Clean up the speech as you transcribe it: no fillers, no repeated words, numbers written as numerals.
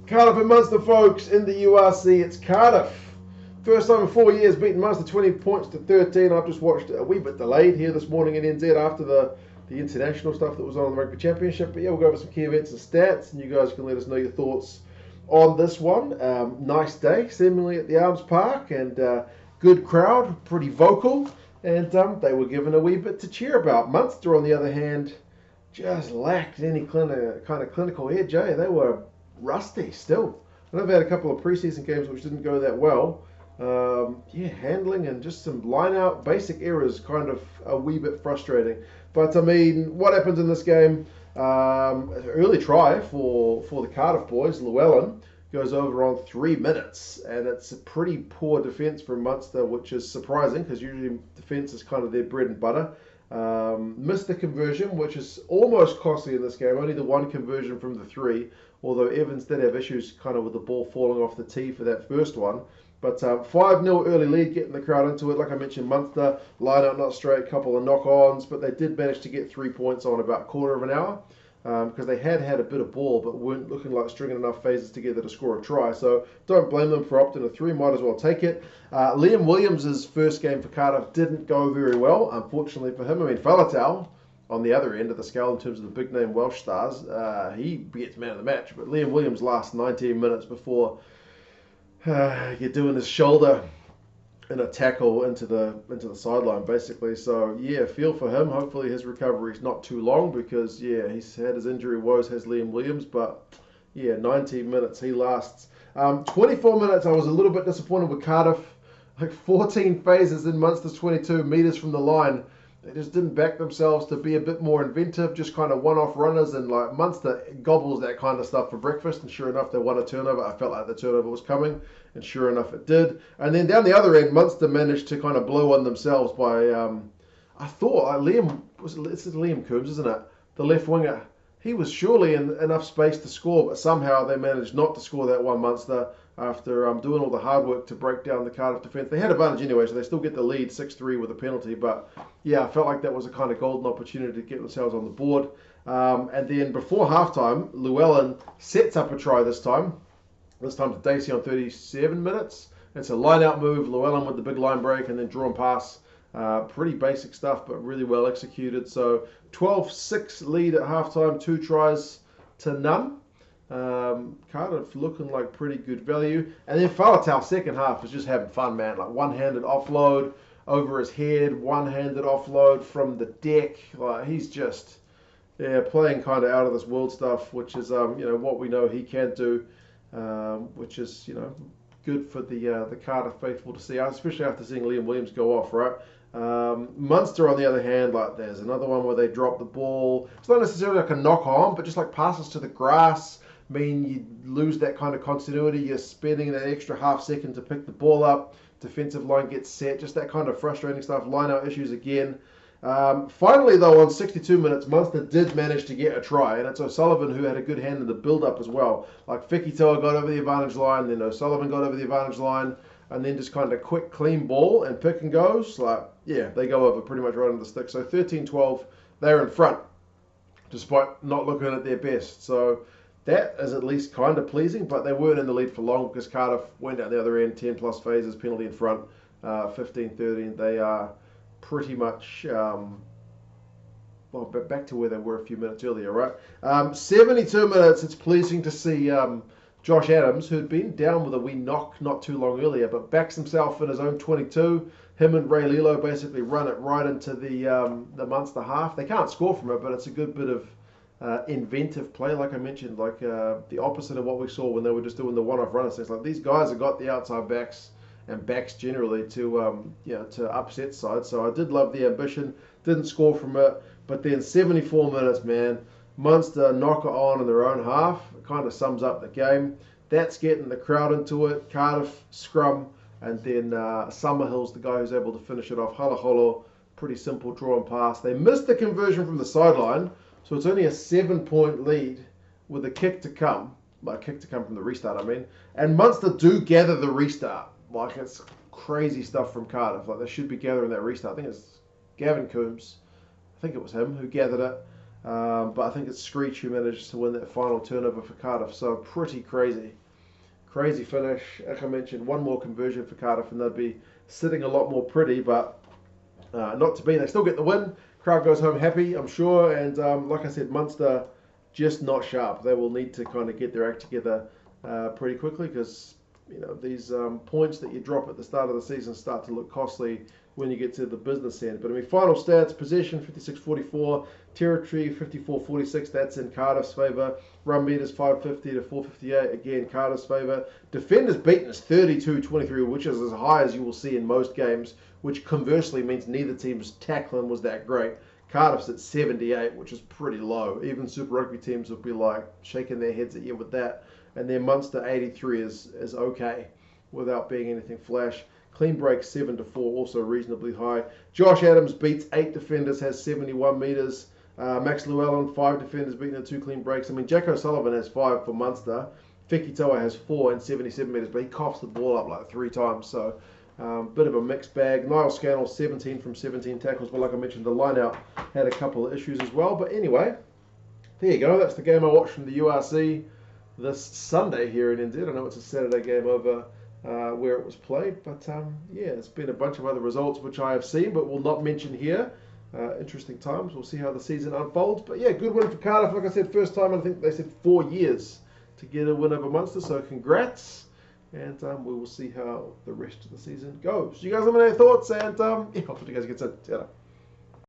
Cardiff and Munster, folks, in the URC. It's Cardiff. First time in 4 years beating Munster 20 points to 13. I've just watched a wee bit delayed here this morning in NZ after the international stuff that was on the Rugby Championship. But yeah, we'll go over some key events and stats, and you guys can let us know your thoughts on this one. Nice day, seemingly at the Arms Park, and good crowd, pretty vocal, and they were given a wee bit to cheer about. Munster, on the other hand, just lacked any kind of clinical edge. They were rusty still. I know they had a couple of preseason games which didn't go that well. Handling and just some line-out basic errors, kind of a wee bit frustrating. But I mean, what happens in this game? Early try for the Cardiff boys. Llewellyn goes over on 3 minutes, and it's a pretty poor defence from Munster, which is surprising because usually defence is kind of their bread and butter. Missed the conversion, which is almost costly in this game. Only the one conversion from the 3, although Evans did have issues kind of with the ball falling off the tee for that first one. But 5-0 early lead, getting the crowd into it. Like I mentioned, Munster, line out not straight, couple of knock-ons, but they did manage to get 3 points on about a quarter of an hour because they had a bit of ball but weren't looking like stringing enough phases together to score a try. So don't blame them for opting a 3, might as well take it. Liam Williams' first game for Cardiff didn't go very well, unfortunately for him. I mean, Faletau, on the other end of the scale in terms of the big-name Welsh stars, he gets man of the match. But Liam Williams lasts 19 minutes before you're doing his shoulder in a tackle into the sideline, basically. So, yeah, feel for him. Hopefully his recovery is not too long because, yeah, he's had his injury woes, has Liam Williams. But, yeah, 19 minutes he lasts. 24 minutes, I was a little bit disappointed with Cardiff. Like 14 phases in Munster's 22 metres from the line. They just didn't back themselves to be a bit more inventive, just kind of one-off runners, and like Munster gobbles that kind of stuff for breakfast, and sure enough, they won a turnover. I felt like the turnover was coming, and sure enough, it did. And then down the other end, Munster managed to kind of blow on themselves by, I thought, it's Liam Coombs, isn't it? The left winger. He was surely in enough space to score, but somehow they managed not to score that one, Munster, after doing all the hard work to break down the Cardiff defence. They had advantage anyway, so they still get the lead 6-3 with a penalty. But, yeah, I felt like that was a kind of golden opportunity to get themselves on the board. And then before halftime, Llewellyn sets up a try this time. This time to Dacey on 37 minutes. It's a line-out move, Llewellyn with the big line break, and then drawn pass. Pretty basic stuff, but really well executed. So 12-6 lead at halftime, 2 tries to none. Cardiff looking like pretty good value. And then Faletau, second half, was just having fun, man. Like one-handed offload over his head, one-handed offload from the deck. Like he's just playing kind of out of this world stuff, which is what we know he can do, which is good for the Cardiff faithful to see, especially after seeing Liam Williams go off, right? Munster, on the other hand, like there's another one where they drop the ball. It's not necessarily like a knock on, but just like passes to the grass mean you lose that kind of continuity. You're spending that extra half second to pick the ball up. Defensive line gets set. Just that kind of frustrating stuff. Line out issues again. Finally, though, on 62 minutes, Munster did manage to get a try, and it's O'Sullivan who had a good hand in the build-up as well. Like Fekitoa got over the advantage line, then O'Sullivan got over the advantage line, and then just kind of quick, clean ball and pick and goes. They go over pretty much right on the stick. So 13-12, they're in front, despite not looking at their best. So that is at least kind of pleasing, but they weren't in the lead for long because Cardiff went down the other end, 10-plus phases, penalty in front, 15-13. They are pretty much back to where they were a few minutes earlier, right? 72 minutes, it's pleasing to see Josh Adams, who'd been down with a wee knock not too long earlier, but backs himself in his own 22. Him and Ray Lilo basically run it right into the Munster half. They can't score from it, but it's a good bit of inventive play, like I mentioned, like the opposite of what we saw when they were just doing the one-off runners. It's like these guys have got the outside backs and backs generally to upset sides. So I did love the ambition. Didn't score from it, but then 74 minutes, man. Munster knock it on in their own half. It kind of sums up the game. That's getting the crowd into it. Cardiff scrum, and then Summerhill's the guy who's able to finish it off. Halaholo, pretty simple draw and pass. They missed the conversion from the sideline, so it's only a 7-point lead with a kick to come. Well, a kick to come from the restart, I mean. And Munster do gather the restart. Like, it's crazy stuff from Cardiff. Like, they should be gathering that restart. I think it's Gavin Coombs. I think it was him who gathered it. But I think it's Screech who managed to win that final turnover for Cardiff. So pretty crazy. Crazy finish. Like I mentioned, one more conversion for Cardiff and they'd be sitting a lot more pretty, but not to be. They still get the win. Crowd goes home happy, I'm sure. And like I said, Munster just not sharp. They will need to kind of get their act together pretty quickly because these points that you drop at the start of the season start to look costly when you get to the business end. But I mean, final stats: possession 56-44, territory 54-46. That's in Cardiff's favour. Run meters 550 to 458. Again, Cardiff's favour. Defenders beaten is 32-23, which is as high as you will see in most games. Which conversely means neither team's tackling was that great. Cardiff's at 78, which is pretty low. Even Super Rugby teams would be like shaking their heads at you with that. And then Munster 83 is okay without being anything flash. Clean break 7-4, also reasonably high. Josh Adams beats 8 defenders, has 71 metres. Max Llewellyn, 5 defenders beaten and 2 clean breaks. I mean, Jack O'Sullivan has 5 for Munster. Feki Toa has 4 and 77 metres, but he coughs the ball up like 3 times. So, bit of a mixed bag. Niall Scannell, 17 from 17 tackles. But like I mentioned, the line-out had a couple of issues as well. But anyway, there you go. That's the game I watched from the URC this Sunday here in NZ. I know it's a Saturday game over where it was played, but yeah, it's been a bunch of other results which I have seen, but will not mention here. Interesting times. We'll see how the season unfolds. But yeah, good win for Cardiff. Like I said, first time, I think they said 4 years to get a win over Munster, so congrats. And we will see how the rest of the season goes. You guys let me know your thoughts, and yeah, hopefully you guys get some.